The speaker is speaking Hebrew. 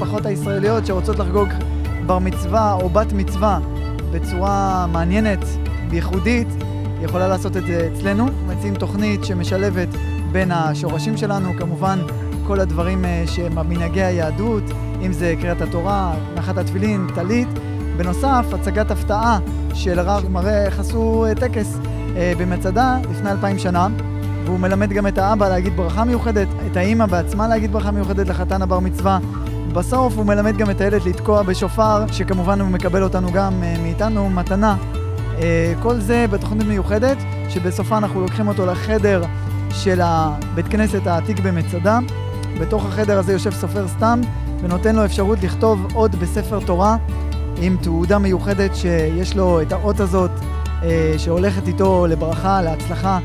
המשפחות הישראליות שרוצות לחגוג בר מצווה או בת מצווה בצורה מעניינת וייחודית, יכולה לעשות את זה אצלנו. מציעים תוכנית שמשלבת בין השורשים שלנו, כמובן כל הדברים שמנהגי היהדות, אם זה קריאת התורה, נחת התפילין, טלית. בנוסף, הצגת הפתעה של הרב מראה איך עשו טקס במצדה לפני 2000 שנה, והוא מלמד גם את האבא להגיד ברכה מיוחדת, את האמא בעצמה להגיד ברכה מיוחדת לחתן הבר מצווה. בסוף הוא מלמד גם את הילד לתקוע בשופר, שכמובן הוא מקבל אותנו גם מאיתנו מתנה. כל זה בתוכנית מיוחדת, שבסופה אנחנו לוקחים אותו לחדר של הבית כנסת העתיק במצדה. בתוך החדר הזה יושב סופר סתם ונותן לו אפשרות לכתוב עוד בספר תורה עם תעודה מיוחדת שיש לו את האות הזאת שהולכת איתו לברכה, להצלחה.